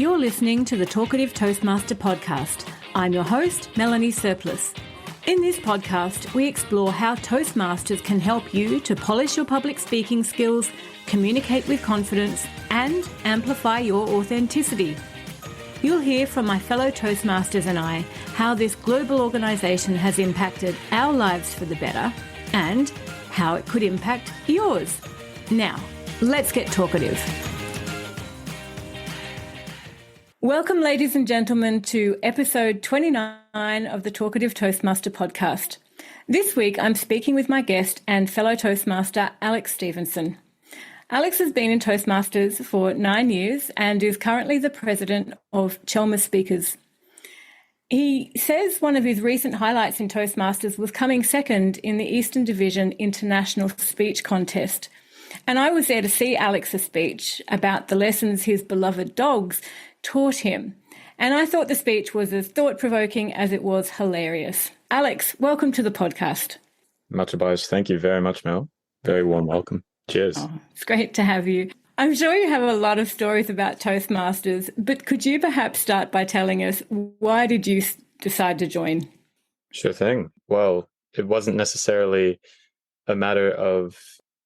You're listening to the Talkative Toastmaster Podcast. I'm your host, Melanie Surplus. In this podcast, we explore how Toastmasters can help you to polish your public speaking skills, communicate with confidence, and amplify your authenticity. You'll hear from my fellow Toastmasters and I how this global organisation has impacted our lives for the better and how it could impact yours. Now, let's get talkative. Welcome, ladies and gentlemen, to episode 29 of the Talkative Toastmaster Podcast. This week, I'm speaking with my guest and fellow Toastmaster, Alex Stevenson. Alex has been in Toastmasters for 9 years and is currently the president of Chelmer Speakers. He says one of his recent highlights in Toastmasters was coming second in the Eastern Division International Speech Contest. And I was there to see Alex's speech about the lessons his beloved dogs taught him. And I thought the speech was as thought-provoking as it was hilarious. Alex, welcome to the podcast. Much obliged. Thank you very much, Mel. Very warm welcome. Cheers. Oh, it's great to have you. I'm sure you have a lot of stories about Toastmasters, but could you perhaps start by telling us, why did you decide to join? Sure thing. Well, it wasn't necessarily a matter of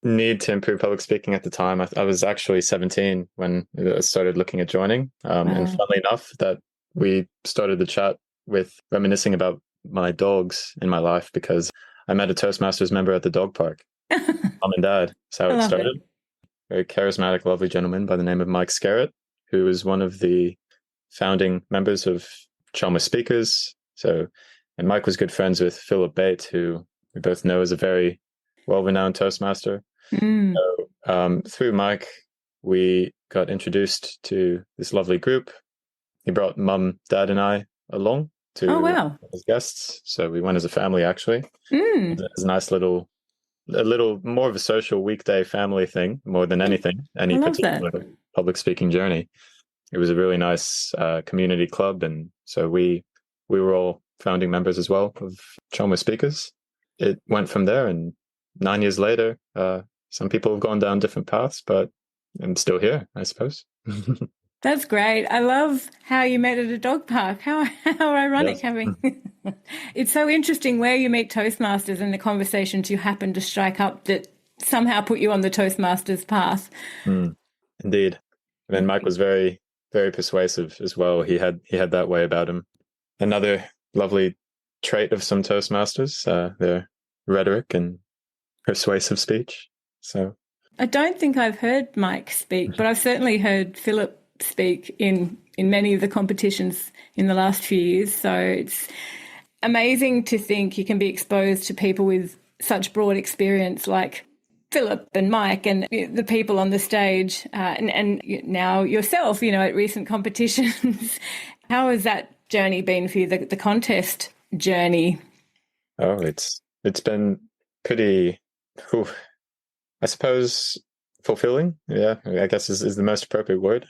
need to improve public speaking at the time. I was actually 17 when I started looking at joining. And funnily enough, that we started the chat with reminiscing about my dogs in my life because I met a Toastmasters member at the dog park. Mom and dad. That's how it started. Very charismatic, lovely gentleman by the name of Mike Scarrett, who was one of the founding members of Chelmer Speakers. And Mike was good friends with Philip Bate, who we both know is a very well-renowned Toastmaster. Through Mike, we got introduced to this lovely group. He brought Mum, Dad, and I along to as guests. So we went as a family, actually. It was a nice little more of a social weekday family thing, more than anything, any particular public speaking journey. It was a really nice community club. And so we were all founding members as well of Chelmer Speakers. It went from there, and 9 years later, some people have gone down different paths, but I'm still here, I suppose. That's great. I love how you met at a dog park. How ironic. Yes. Having it's so interesting where you meet Toastmasters and the conversations you happen to strike up that somehow put you on the Toastmasters path. Indeed. And then Mike was very, very persuasive as well. He had that way about him. Another lovely trait of some Toastmasters, their rhetoric and persuasive speech. So I don't think I've heard Mike speak, but I've certainly heard Philip speak in many of the competitions in the last few years. So it's amazing to think you can be exposed to people with such broad experience like Philip and Mike and the people on the stage and now yourself, at recent competitions. How has that journey been for you, the contest journey? Oh, it's been pretty, I suppose, fulfilling. Yeah, I guess is the most appropriate word.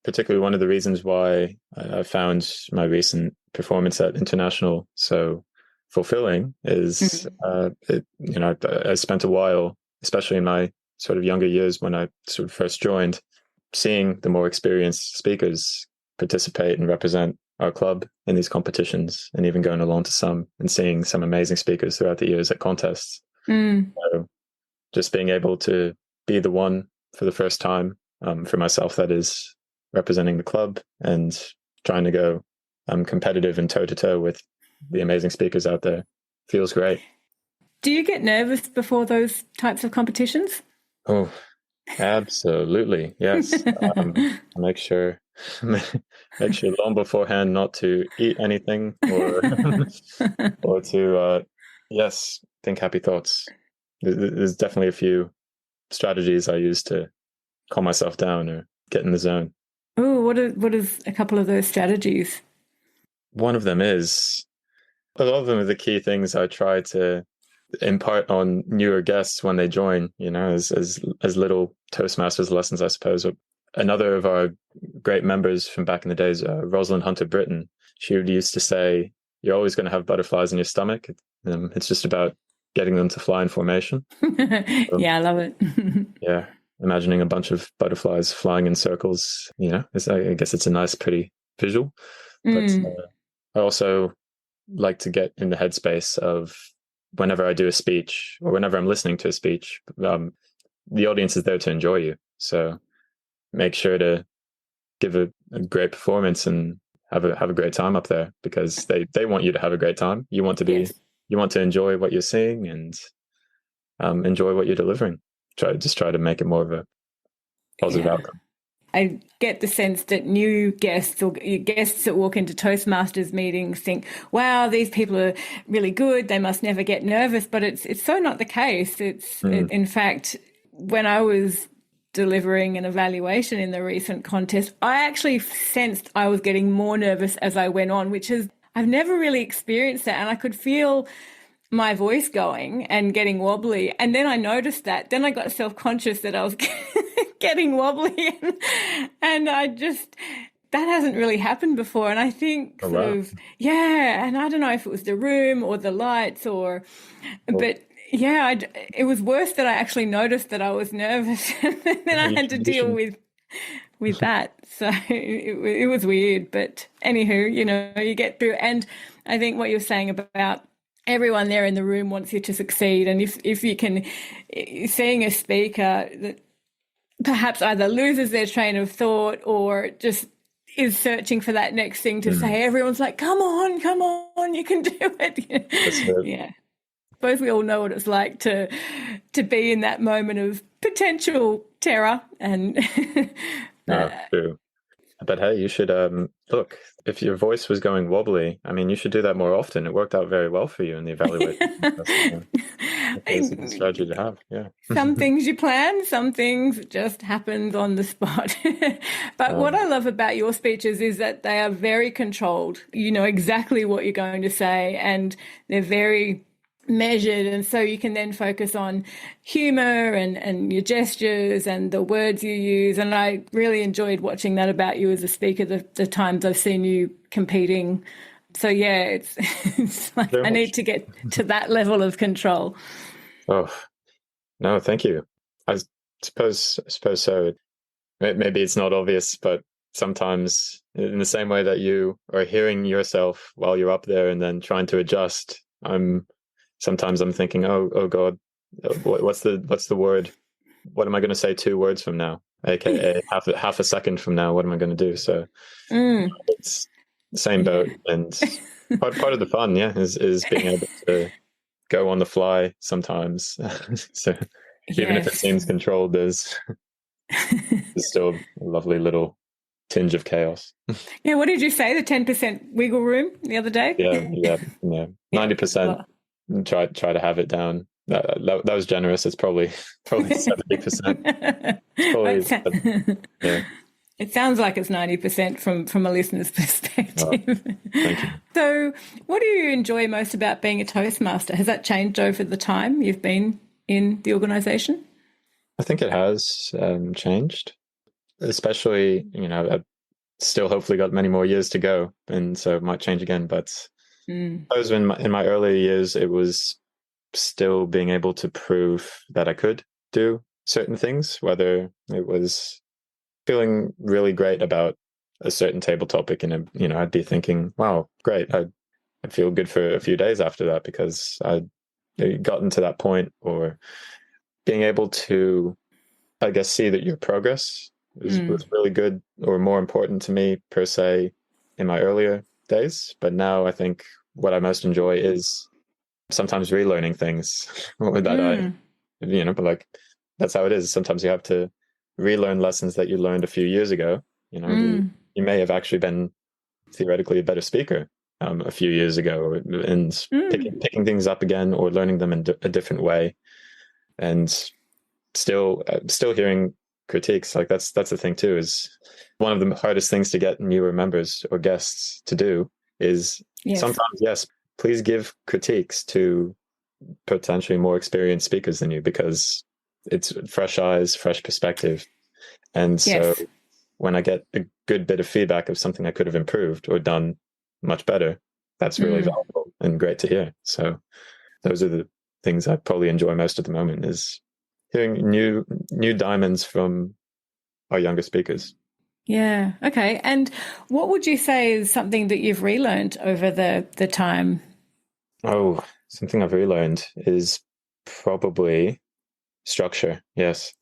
Particularly one of the reasons why I found my recent performance at International so fulfilling is, I spent a while, especially in my sort of younger years when I sort of first joined, seeing the more experienced speakers participate and represent our club in these competitions, and even going along to some and seeing some amazing speakers throughout the years at contests. So just being able to be the one for the first time, for myself, that is, representing the club and trying to go competitive and toe-to-toe with the amazing speakers out there feels great. Do you get nervous before those types of competitions? Oh, absolutely. Yes. Make sure long beforehand not to eat anything or to, think happy thoughts. There's definitely a few strategies I use to calm myself down or get in the zone. Oh, what is a couple of those strategies? One of them is, a lot of them are the key things I try to impart on newer guests when they join, as little Toastmasters lessons, I suppose. Another of our great members from back in the days, Rosalind Hunter Britton, she used to say, you're always going to have butterflies in your stomach. It's just about getting them to fly in formation. Yeah, I love it. Yeah. imagining a bunch of butterflies flying in circles. I guess it's a nice, pretty visual. But I also like to get in the headspace of whenever I do a speech or whenever I'm listening to a speech, the audience is there to enjoy you. So make sure to give a great performance and have a great time up there, because they want you to have a great time. You want to enjoy what you're seeing and enjoy what you're delivering. Try to make it more of a positive outcome. I get the sense that new guests or guests that walk into Toastmasters meetings think, wow, these people are really good, they must never get nervous. But it's so not the case. In fact, when I was delivering an evaluation in the recent contest, I actually sensed I was getting more nervous as I went on, which is, I've never really experienced that. And I could feel my voice going and getting wobbly. And then I noticed that. Then I got self-conscious that I was getting wobbly. And that hasn't really happened before. And I think and I don't know if it was the room or the lights but yeah, it was worse that I actually noticed that I was nervous. And then I had to deal with that. So it was weird. But anywho, you get through. And I think what you're saying about everyone there in the room wants you to succeed. And if you can, seeing a speaker that perhaps either loses their train of thought or just is searching for that next thing to say, everyone's like, come on, you can do it. Yeah. I suppose we all know what it's like to be in that moment of potential terror. And true. But hey, you should look, if your voice was going wobbly, you should do that more often. It worked out very well for you in the evaluation. It's a good strategy to have. Yeah. Some things you plan, some things just happen on the spot. But what I love about your speeches is that they are very controlled. You know exactly what you're going to say, and they're very measured, and so you can then focus on humour and your gestures and the words you use. And I really enjoyed watching that about you as a speaker, the times I've seen you competing. So yeah, it's like I need to get to that level of control. Oh no, thank you. I suppose so. Maybe it's not obvious, but sometimes in the same way that you are hearing yourself while you're up there and then trying to adjust, Sometimes I'm thinking, oh God, what's the word? What am I going to say 2 words from now? AKA half a second from now, what am I going to do? So it's the same boat. And part of the fun, is being able to go on the fly sometimes. So even if it seems controlled, there's still a lovely little tinge of chaos. Yeah, what did you say? The 10% wiggle room the other day? Yeah. 90%. Try to have it down. That was generous. It's probably 70%. Yeah. It sounds like it's 90% from a listener's perspective. Thank you. So, what do you enjoy most about being a Toastmaster? Has that changed over the time you've been in the organisation? I think it has changed, especially I've still hopefully got many more years to go, and so it might change again, but. I suppose in my early years, it was still being able to prove that I could do certain things, whether it was feeling really great about a certain table topic, and I'd be thinking, wow, great, I'd feel good for a few days after that because I'd gotten to that point, or being able to, I guess, see that your progress was really good or more important to me per se in my earlier days. But now I think what I most enjoy is sometimes relearning things that but like that's how it is. Sometimes you have to relearn lessons that you learned a few years ago. You may have actually been theoretically a better speaker a few years ago, and picking things up again or learning them in a different way, and still hearing critiques. Like that's the thing too, is one of the hardest things to get newer members or guests to do is sometimes, please give critiques to potentially more experienced speakers than you, because it's fresh eyes, fresh perspective. And so when I get a good bit of feedback of something I could have improved or done much better, that's really valuable and great to hear. So those are the things I probably enjoy most at the moment, is hearing new diamonds from our younger speakers. Yeah. Okay. And what would you say is something that you've relearned over the time? Oh, something I've relearned is probably structure. Yes.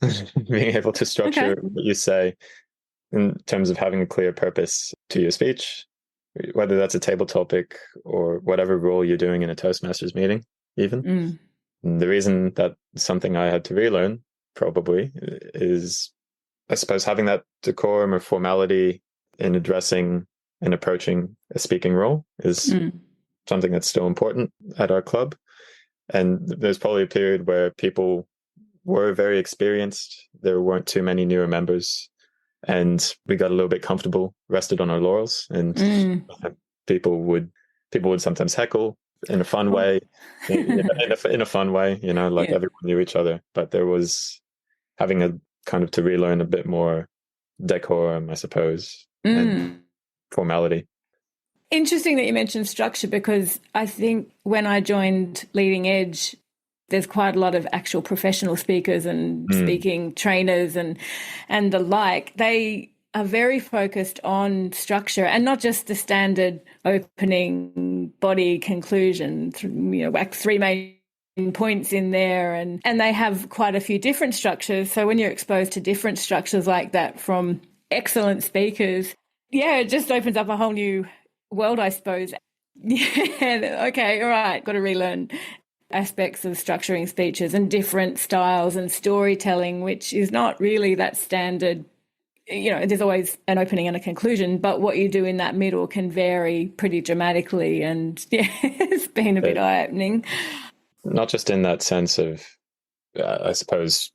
Being able to structure what you say in terms of having a clear purpose to your speech, whether that's a table topic or whatever role you're doing in a Toastmasters meeting, even. The reason that's something I had to relearn probably is, I suppose, having that decorum or formality in addressing and approaching a speaking role is something that's still important at our club. And there's probably a period where people were very experienced. There weren't too many newer members, and we got a little bit comfortable, rested on our laurels, and people would sometimes heckle in a fun way, in a fun way, like everyone knew each other. But there was having a kind of to relearn a bit more decorum, I suppose, and formality. Interesting that you mentioned structure, because I think when I joined Leading Edge, there's quite a lot of actual professional speakers and speaking trainers and the like. They are very focused on structure, and not just the standard opening, body, conclusion, whack 3 main points in there, and they have quite a few different structures. So when you're exposed to different structures like that from excellent speakers, it just opens up a whole new world, I suppose. Okay, all right, got to relearn aspects of structuring speeches and different styles and storytelling, which is not really that standard. There's always an opening and a conclusion, but what you do in that middle can vary pretty dramatically. And it's been a bit eye-opening. Not just in that sense of, I suppose,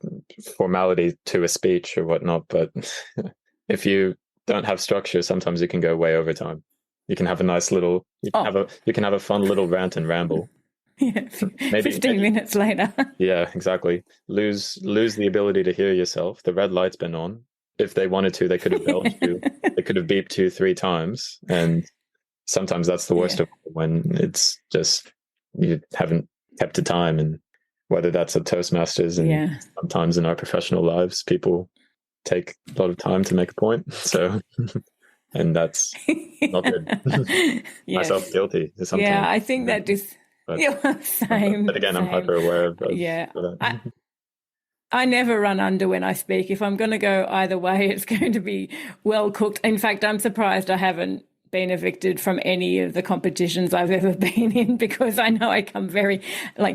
formality to a speech or whatnot, but if you don't have structure, sometimes you can go way over time. You can have a nice little, you can have a fun little rant and ramble. Yeah, maybe 15 minutes later. Yeah, exactly. Lose the ability to hear yourself. The red light's been on. If they wanted to, they could have belched you. They could have beeped you 3 times. And sometimes that's the worst of it, when it's just you haven't kept to time. And whether that's at Toastmasters and sometimes in our professional lives, people take a lot of time to make a point. So, and that's not good. Myself guilty sometimes. Yeah, I think that just... same. But again, same. I'm hyper aware of that. I never run under when I speak. If I'm going to go either way, it's going to be well cooked. In fact, I'm surprised I haven't been evicted from any of the competitions I've ever been in, because I know I come very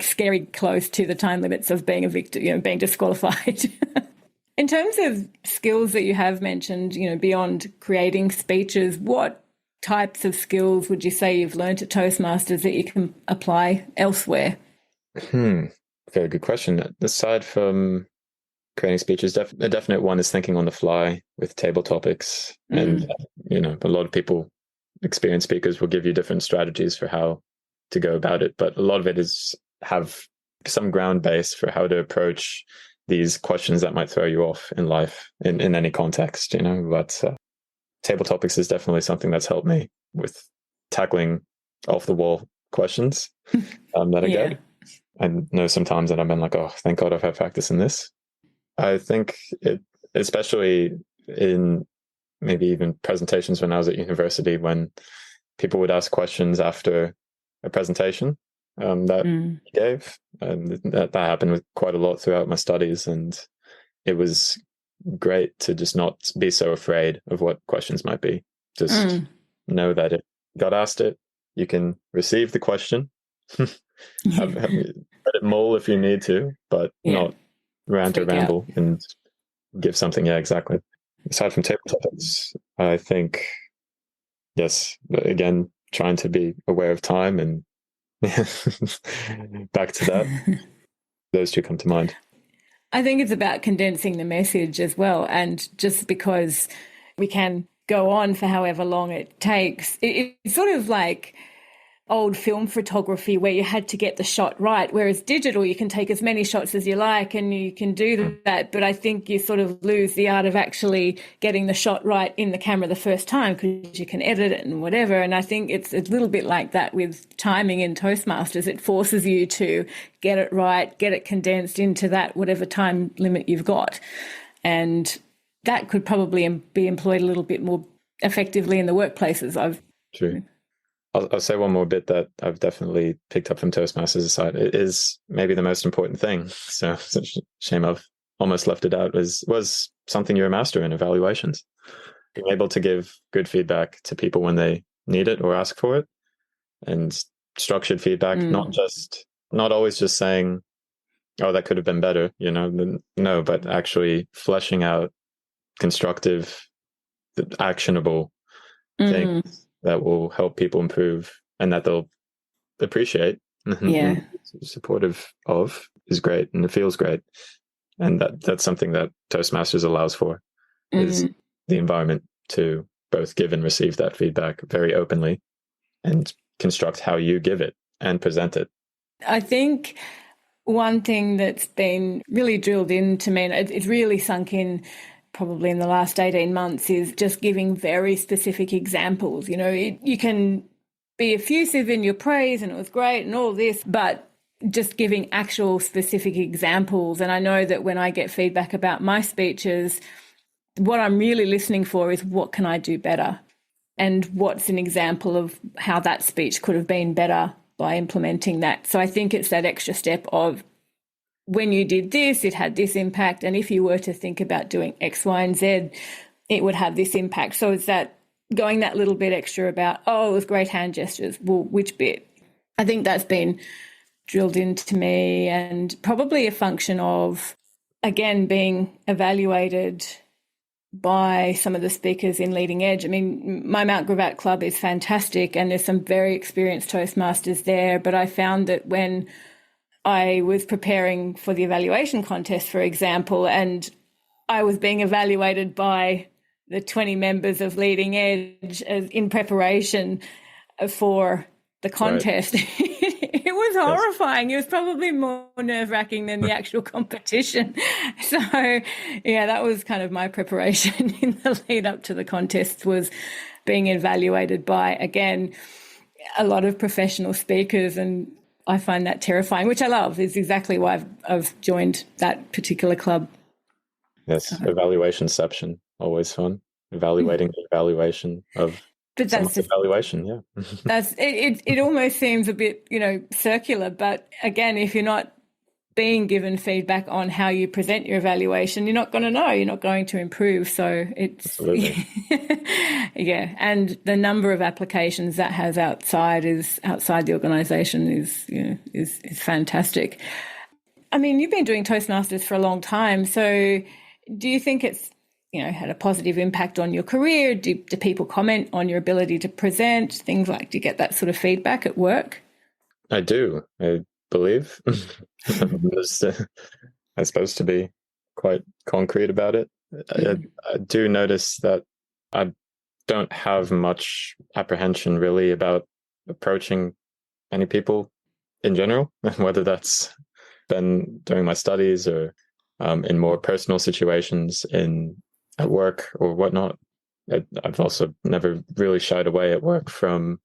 scary close to the time limits of being evicted, being disqualified. In terms of skills that you have mentioned, beyond creating speeches, what types of skills would you say you've learned at Toastmasters that you can apply elsewhere? Very good question. Aside from creating speeches, a definite one is thinking on the fly with table topics. And, a lot of people, experienced speakers, will give you different strategies for how to go about it. But a lot of it is have some ground base for how to approach these questions that might throw you off in life in any context, but table topics is definitely something that's helped me with tackling off the wall questions that I get. I know sometimes that I've been like, oh, thank God I've had practice in this. I think it, especially in maybe even presentations when I was at university, when people would ask questions after a presentation that you gave, and that happened with quite a lot throughout my studies. And it was great to just not be so afraid of what questions might be. Just know that if you got asked it, you can receive the question, let it mull if you need to, but not rant or ramble and give something. Yeah, exactly. Aside from table topics, I think, yes, again, trying to be aware of time and back to that. Those two come to mind. I think it's about condensing the message as well. And just because we can go on for however long it takes, it's sort of like old film photography where you had to get the shot right, whereas digital, you can take as many shots as you like and you can do that. But I think you sort of lose the art of actually getting the shot right in the camera the first time because you can edit it and whatever. And I think it's a little bit like that with timing in Toastmasters. It forces you to get it right, get it condensed into that whatever time limit you've got. And that could probably be employed a little bit more effectively in the workplaces. True. I'll say one more bit that I've definitely picked up from Toastmasters' side. It is maybe the most important thing. So such a shame I've almost left it out. Was something you're a master in, evaluations. Being able to give good feedback to people when they need it or ask for it, and structured feedback, not always just saying, "Oh, that could have been better," no, but actually fleshing out constructive, actionable things that will help people improve and that they'll appreciate. Yeah. Supportive of is great, and it feels great. And that's something that Toastmasters allows for, is the environment to both give and receive that feedback very openly and construct how you give it and present it. I think one thing that's been really drilled into me, and it's really sunk in probably in the last 18 months, is just giving very specific examples. You can be effusive in your praise and it was great and all this, but just giving actual specific examples. And I know that when I get feedback about my speeches, what I'm really listening for is what can I do better? And what's an example of how that speech could have been better by implementing that? So I think it's that extra step of, when you did this, it had this impact. And if you were to think about doing X, Y, and Z, it would have this impact. So it's that going that little bit extra about, oh, it was great hand gestures. Well, which bit? I think that's been drilled into me, and probably a function of, again, being evaluated by some of the speakers in Leading Edge. I mean, my Mount Gravatt Club is fantastic and there's some very experienced Toastmasters there, but I found that when I was preparing for the evaluation contest, for example, and I was being evaluated by the 20 members of Leading Edge in preparation for the contest. Right. It was horrifying. It was probably more nerve-wracking than the actual competition. So, yeah, that was kind of my preparation in the lead up to the contest, was being evaluated by, again, a lot of professional speakers, and I find that terrifying, which I love. Is exactly why I've joined that particular club. Yes, evaluationception, always fun. Evaluating the evaluation of someone's evaluation, yeah. That's it. It almost seems a bit, circular. But again, if you're not being given feedback on how you present your evaluation, you're not going to know. You're not going to improve. So it's yeah. And the number of applications that has outside the organisation is fantastic. I mean, you've been doing Toastmasters for a long time. So do you think it's had a positive impact on your career? Do people comment on your ability to present? Things like, do you get that sort of feedback at work? I do. I believe. I'm supposed to be quite concrete about it. I do notice that I don't have much apprehension really about approaching any people in general, whether that's been during my studies or in more personal situations at work or whatnot. I've also never really shied away at work from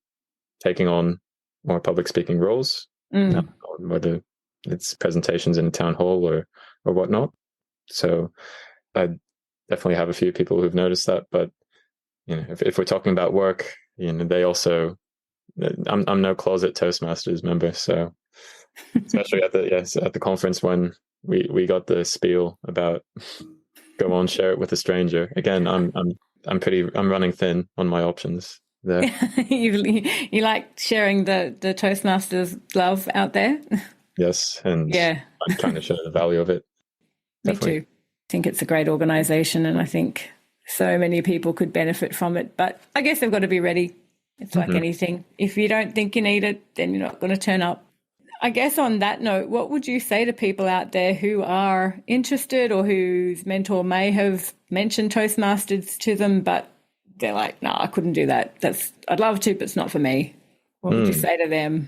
taking on more public speaking roles, whether it's presentations in a town hall or whatnot. So I definitely have a few people who've noticed that. But if we're talking about work, they also, I'm no closet Toastmasters member, so especially at the conference when we got the spiel about go on, share it with a stranger. Again, I'm running thin on my options there. You like sharing the Toastmasters love out there? Yes, and I'm trying to show the value of it. Definitely. Me too. I think it's a great organisation, and I think so many people could benefit from it. But I guess they've got to be ready. It's like anything. If you don't think you need it, then you're not going to turn up. I guess on that note, what would you say to people out there who are interested or whose mentor may have mentioned Toastmasters to them, but they're like, no, I couldn't do that. I'd love to, but it's not for me. What would you say to them?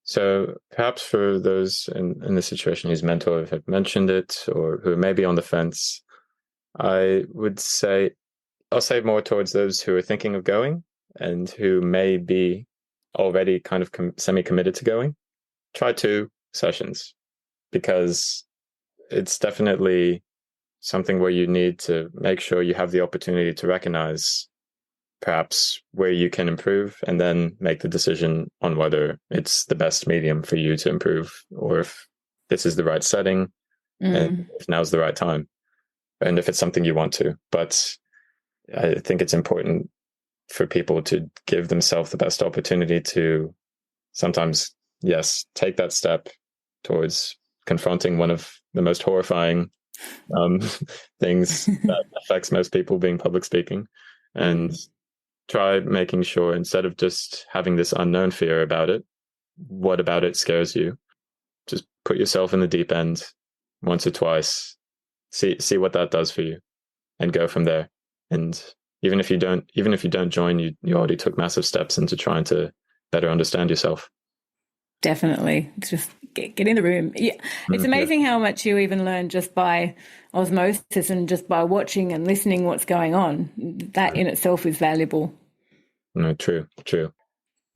So perhaps for those in the situation whose mentor have mentioned it or who may be on the fence, I would say, I'll say more towards those who are thinking of going and who may be already kind of semi-committed to going. Try 2 sessions, because it's definitely something where you need to make sure you have the opportunity to recognize perhaps where you can improve and then make the decision on whether it's the best medium for you to improve, or if this is the right setting and if now's the right time, and if it's something you want to. But I think it's important for people to give themselves the best opportunity to sometimes, yes, take that step towards confronting one of the most horrifying things that affects most people, being public speaking, and try making sure, instead of just having this unknown fear about it, what about it scares you? Just put yourself in the deep end once or twice, see what that does for you, and go from there. And even if you don't join, you already took massive steps into trying to better understand yourself. Definitely. Just get in the room. Yeah. It's amazing how much you even learn just by osmosis and just by watching and listening what's going on. That in itself is valuable. No, true.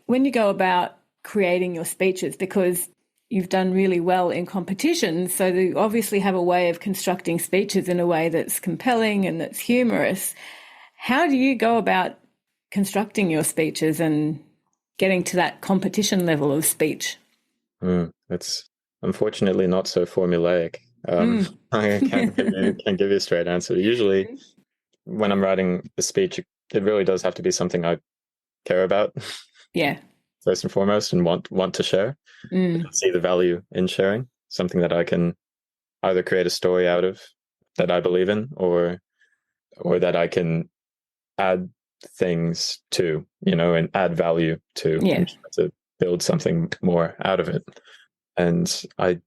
When you go about creating your speeches, because you've done really well in competitions, so you obviously have a way of constructing speeches in a way that's compelling and that's humorous. How do you go about constructing your speeches and getting to that competition level of speech? It's unfortunately not so formulaic. I can't give you a straight answer. Usually when I'm writing a speech, it really does have to be something I care about. Yeah. First and foremost, and want to share. See the value in sharing, something that I can either create a story out of that I believe in, or that I can add things to, and add value to, and try to build something more out of it. And I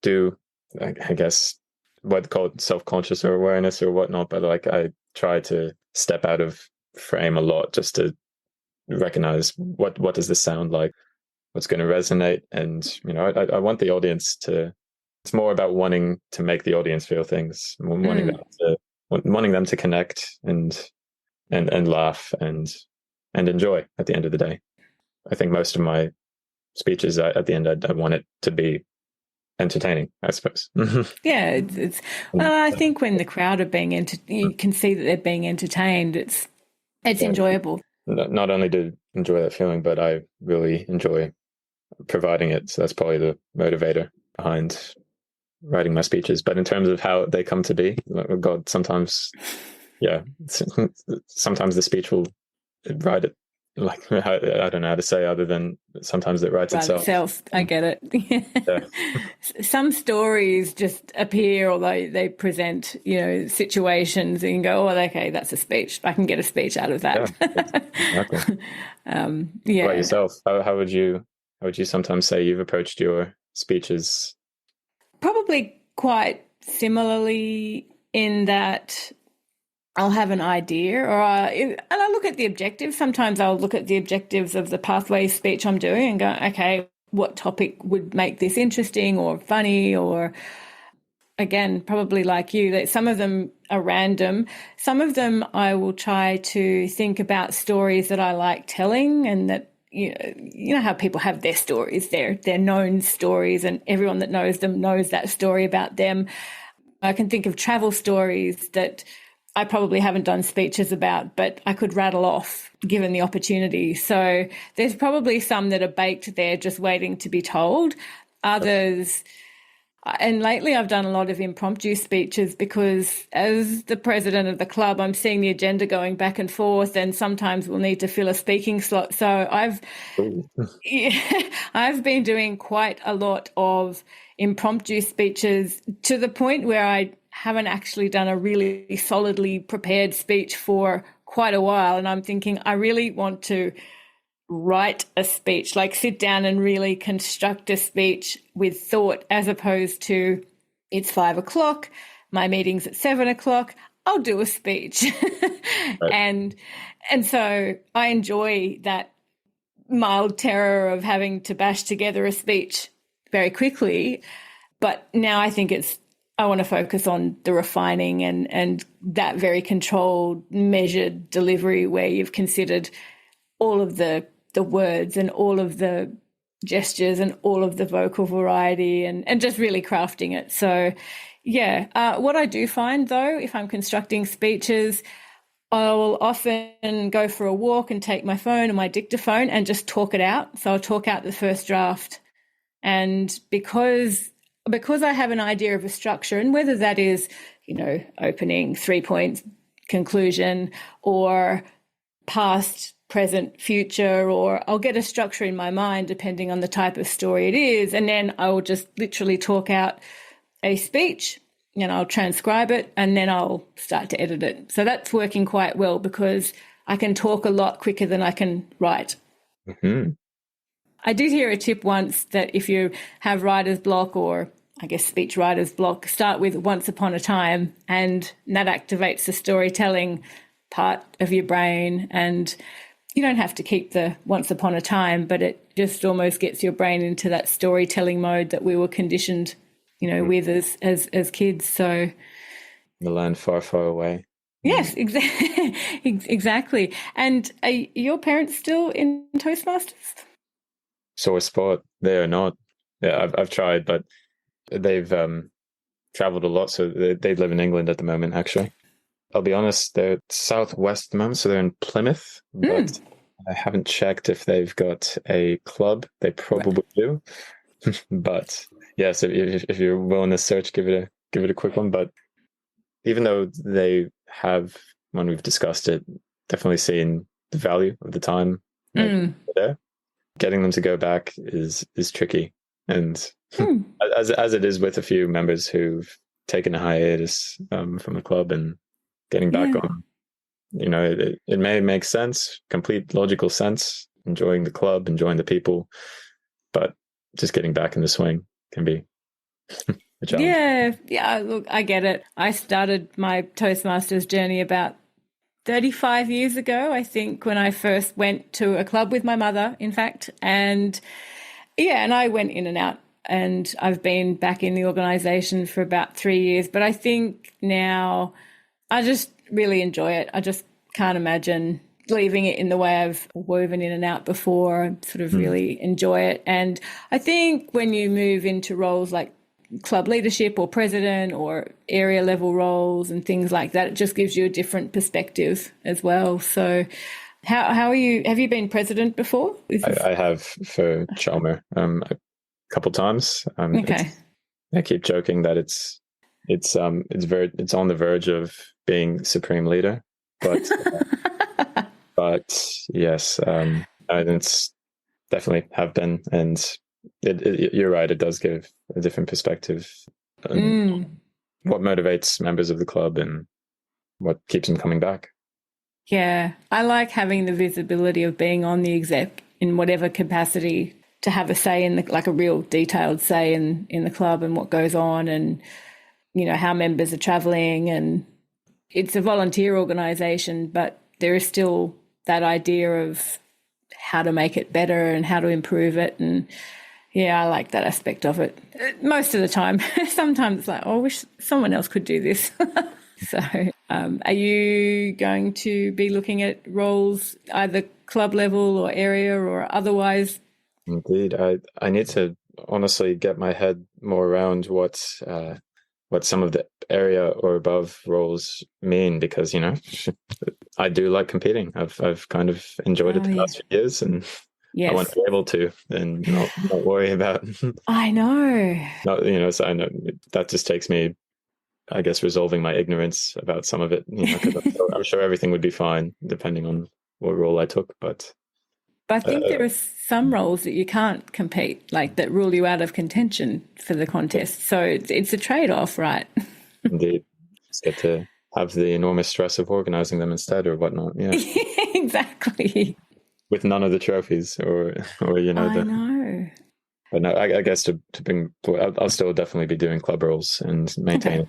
do, I guess, what called self-conscious or awareness or whatnot, but like I try to step out of frame a lot just to recognize what does this sound like, what's going to resonate. And I want the audience to, it's more about wanting to make the audience feel things, wanting them to connect and laugh and enjoy at the end of the day. I think most of my speeches at the end, I want it to be entertaining, I suppose. Yeah, it's well, I think when the crowd are being you can see that they're being entertained. It's enjoyable. Not only to enjoy that feeling, but I really enjoy providing it. So that's probably the motivator behind writing my speeches. But in terms of how they come to be, God, sometimes the speech will write it. Like, I don't know how to say other than sometimes it writes itself. I get it. Yeah. Some stories just appear, or they present, situations, and you can go, oh, okay, that's a speech. I can get a speech out of that. Yeah, exactly. What about yourself? How would you sometimes say you've approached your speeches? Probably quite similarly, in that I'll have an idea, and I look at the objectives. Sometimes I'll look at the objectives of the pathway speech I'm doing and go, okay, what topic would make this interesting or funny? Or again, probably like you, that some of them are random. Some of them I will try to think about stories that I like telling, and that you know how people have their stories, their known stories, and everyone that knows them knows that story about them. I can think of travel stories that I probably haven't done speeches about, but I could rattle off given the opportunity. So there's probably some that are baked there just waiting to be told. Others, and lately I've done a lot of impromptu speeches, because as the president of the club, I'm seeing the agenda going back and forth, and sometimes we'll need to fill a speaking slot. So I've been doing quite a lot of impromptu speeches, to the point where I haven't actually done a really solidly prepared speech for quite a while. And I'm thinking, I really want to write a speech, like sit down and really construct a speech with thought, as opposed to it's 5:00, my meeting's at 7:00, I'll do a speech. Right. And so I enjoy that mild terror of having to bash together a speech very quickly. But now I think I want to focus on the refining and that very controlled, measured delivery where you've considered all of the words and all of the gestures and all of the vocal variety and just really crafting it. So, yeah, what I do find, though, if I'm constructing speeches, I will often go for a walk and take my phone or my dictaphone and just talk it out. So I'll talk out the first draft. And because I have an idea of a structure, and whether that is, opening, 3 points, conclusion, or past, present, future, or I'll get a structure in my mind depending on the type of story it is. And then I will just literally talk out a speech and I'll transcribe it and then I'll start to edit it. So that's working quite well because I can talk a lot quicker than I can write. Mm-hmm. I did hear a tip once that if you have writer's block, or I guess speech writer's block, start with once upon a time, and that activates the storytelling part of your brain. And you don't have to keep the once upon a time, but it just almost gets your brain into that storytelling mode that we were conditioned, with as kids. So the land far, far away. Yes, exactly. And are your parents still in Toastmasters? Sore spot. They are not. Yeah, I've tried, but they've traveled a lot. So they live in England at the moment, actually. I'll be honest, they're southwest at the moment, so they're in Plymouth, but I haven't checked if they've got a club. They probably do. But yes, if you're willing to search, give it a quick one. But even though they have, when we've discussed it, definitely seen the value of the time there, getting them to go back is tricky. And as it is with a few members who've taken a hiatus from the club and getting back on, it may make sense, complete logical sense, enjoying the club, enjoying the people, but just getting back in the swing can be a challenge. Yeah, look, I get it. I started my Toastmasters journey about 35 years ago, I think, when I first went to a club with my mother, in fact. And I went in and out, and I've been back in the organisation for about 3 years. But I think now I just really enjoy it. I just can't imagine leaving it in the way I've woven in and out before. I sort of really enjoy it. And I think when you move into roles like club leadership or president or area level roles and things like that, it just gives you a different perspective as well. So how are you? Have you been president before? I have for Chelmer a couple times. Okay. I keep joking that it's on the verge of being supreme leader, but but yes, it's definitely have been, and you're right. It does give a different perspective. What motivates members of the club and what keeps them coming back. Yeah, I like having the visibility of being on the exec in whatever capacity, to have a say in like a real detailed say in the club and what goes on, and how members are travelling. And it's a volunteer organisation, but there is still that idea of how to make it better and how to improve it. And yeah, I like that aspect of it most of the time. Sometimes it's like, I wish someone else could do this. So are you going to be looking at roles either club level or area or otherwise? Indeed. I need to honestly get my head more around what some of the area or above roles mean, because I do like competing. I've kind of enjoyed it the past few years, and I want to be able to and not worry about. I know. So I know that just takes me, I guess, resolving my ignorance about some of it. Because I'm sure everything would be fine depending on what role I took, but. But I think there are some roles that you can't compete, like that rule you out of contention for the contest. So it's a trade-off, right? Indeed. Just get to have the enormous stress of organising them instead or whatnot. Yeah, exactly. With none of the trophies or I know. But no, I guess to bring, I'll still definitely be doing club roles and maintaining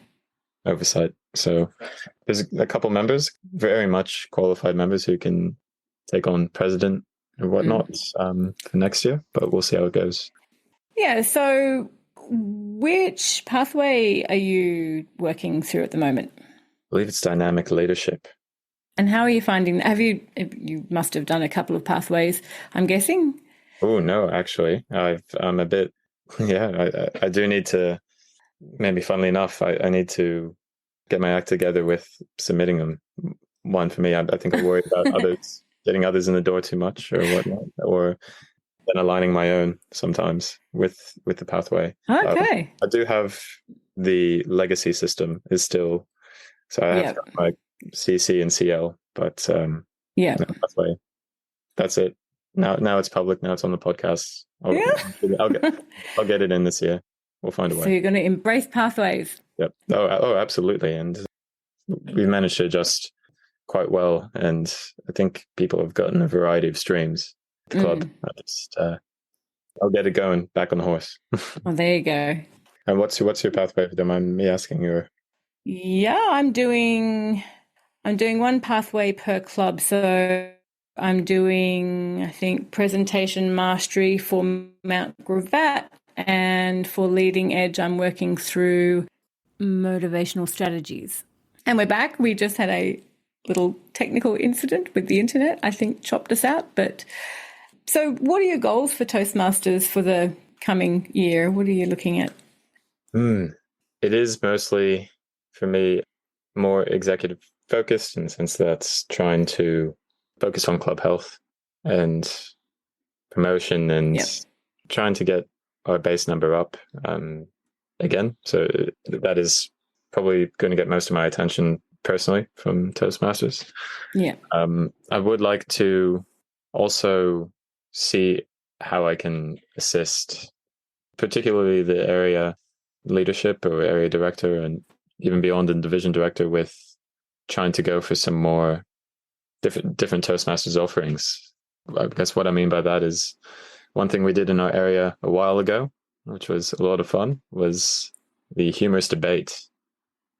oversight. So there's a couple members, very much qualified members, who can take on president and whatnot for next year, but we'll see how it goes. Yeah. So which pathway are you working through at the moment? I believe it's dynamic leadership. And how are you finding? You must have done a couple of pathways, I'm guessing. Oh no, actually, I'm a bit. Yeah, I do need to. Maybe, funnily enough, I need to get my act together with submitting them. One, for me, I think I worry about others getting others in the door too much or whatnot, or then aligning my own sometimes with the pathway. Okay. I do have the legacy system is still, so I have got my CC and CL, but no pathway. That's it. Now it's public. Now it's on the podcast. I'll get it in this year. We'll find a way. So you're going to embrace pathways. Yep. Oh, absolutely. And we've managed to adjust quite well. And I think people have gotten a variety of streams. The club. I'll get it going back on the horse. Well, there you go. And what's your pathway? If you don't mind me asking you. Yeah, I'm doing one pathway per club. So I'm doing, I think, presentation mastery for Mount Gravatt, and for leading edge, I'm working through motivational strategies. And we're back. We just had a little technical incident with the internet, I think chopped us out. But so what are your goals for Toastmasters for the coming year? What are you looking at? It is mostly, for me, more executive focused in the sense that's trying to focus on club health and promotion and trying to get our base number up again. So that is probably going to get most of my attention personally from Toastmasters. Yeah. I would like to also see how I can assist, particularly the area leadership or area director and even beyond the division director, with trying to go for some more different Toastmasters offerings. I guess what I mean by that is one thing we did in our area a while ago, which was a lot of fun, was the humorous debate.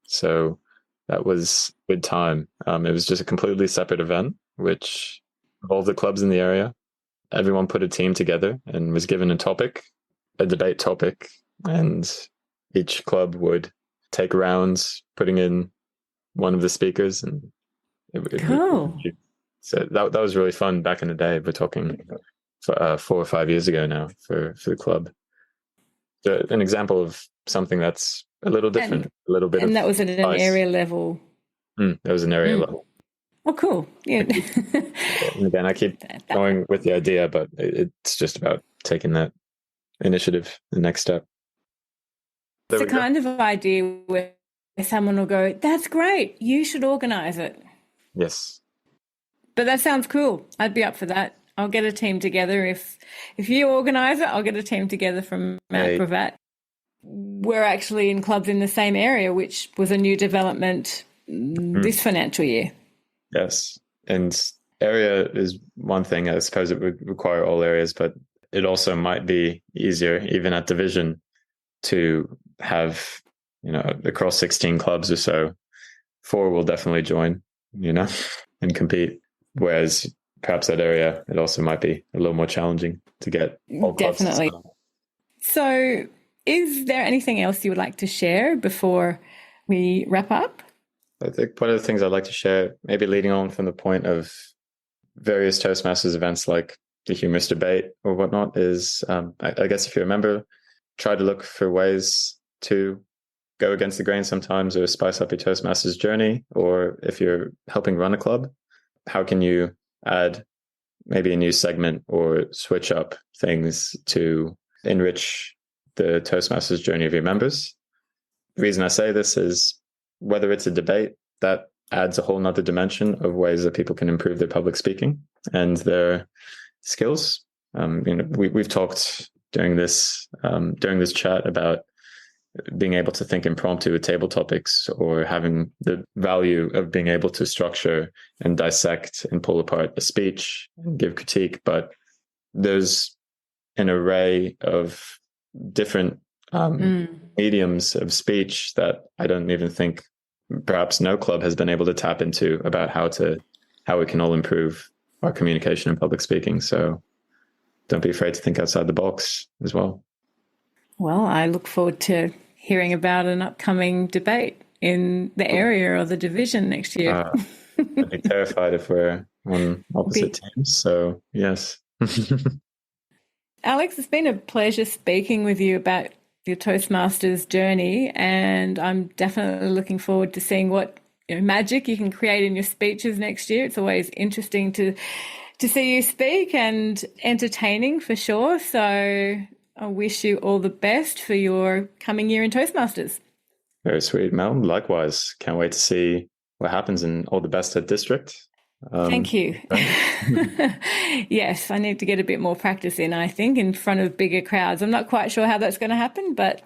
So that was a good time. It was just a completely separate event, which involved the clubs in the area. Everyone put a team together and was given a debate topic, and each club would take rounds putting in one of the speakers. And cool. So that was really fun back in the day. We're talking 4 or 5 years ago now for the club. So an example of something that's a little different, a little bit. And that was at an area level. That was an area level. Oh, cool. Yeah. And again, I keep going with the idea, but it's just about taking that initiative, the next step. It's the kind of idea where someone will go, that's great, you should organise it. Yes. But that sounds cool. I'd be up for that. I'll get a team together. If you organise it, I'll get a team together from Mount Gravatt. We're actually in clubs in the same area, which was a new development this financial year. Yes. And area is one thing. I suppose it would require all areas, but it also might be easier, even at division, to have, across 16 clubs or so, 4 will definitely join, and compete. Whereas perhaps that area, it also might be a little more challenging to get all clubs. Definitely. So is there anything else you would like to share before we wrap up? I think one of the things I'd like to share, maybe leading on from the point of various Toastmasters events like the humorous debate or whatnot, is I guess if you remember, try to look for ways to go against the grain sometimes or spice up your Toastmasters journey. Or if you're helping run a club, how can you add maybe a new segment or switch up things to enrich the Toastmasters journey of your members? The reason I say this is whether it's a debate, that adds a whole nother dimension of ways that people can improve their public speaking and their skills. We've talked during this chat about being able to think impromptu with table topics, or having the value of being able to structure and dissect and pull apart a speech and give critique. But there's an array of different mediums of speech that I don't even think perhaps no club has been able to tap into, about how it can all improve our communication and public speaking. So don't be afraid to think outside the box as well. Well, I look forward to hearing about an upcoming debate in the area or the division next year. I'd be terrified if we're on opposite teams. So yes. Alex, it's been a pleasure speaking with you about your Toastmasters journey, and I'm definitely looking forward to seeing what magic you can create in your speeches next year. It's always interesting to see you speak and entertaining for sure. So I wish you all the best for your coming year in Toastmasters. Very sweet, Mel. Likewise. Can't wait to see what happens, and all the best at district. Thank you. Yes, I need to get a bit more practice in, I think, in front of bigger crowds. I'm not quite sure how that's going to happen, but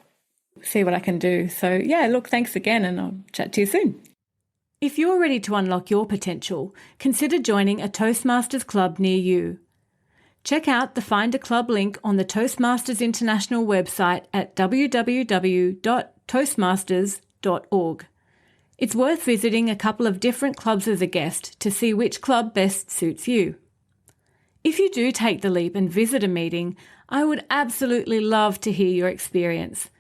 see what I can do. So yeah, look, thanks again, and I'll chat to you soon. If you're ready to unlock your potential, consider joining a Toastmasters club near you. Check out the Find a Club link on the Toastmasters International website at www.toastmasters.org. It's worth visiting a couple of different clubs as a guest to see which club best suits you. If you do take the leap and visit a meeting, I would absolutely love to hear your experience.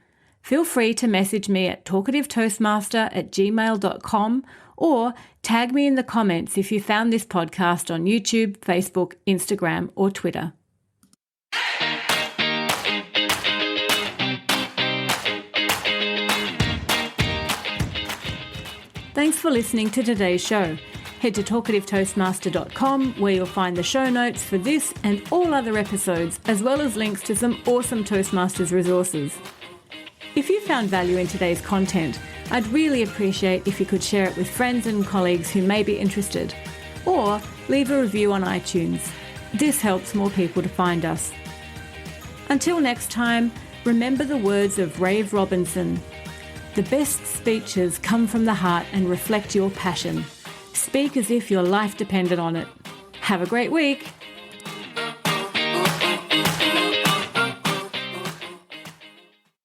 Feel free to message me at talkativetoastmaster@gmail.com or tag me in the comments if you found this podcast on YouTube, Facebook, Instagram, or Twitter. Thanks for listening to today's show. Head to talkativetoastmaster.com where you'll find the show notes for this and all other episodes, as well as links to some awesome Toastmasters resources. If you found value in today's content, I'd really appreciate if you could share it with friends and colleagues who may be interested, or leave a review on iTunes. This helps more people to find us. Until next time, remember the words of Rave Robinson. The best speeches come from the heart and reflect your passion. Speak as if your life depended on it. Have a great week.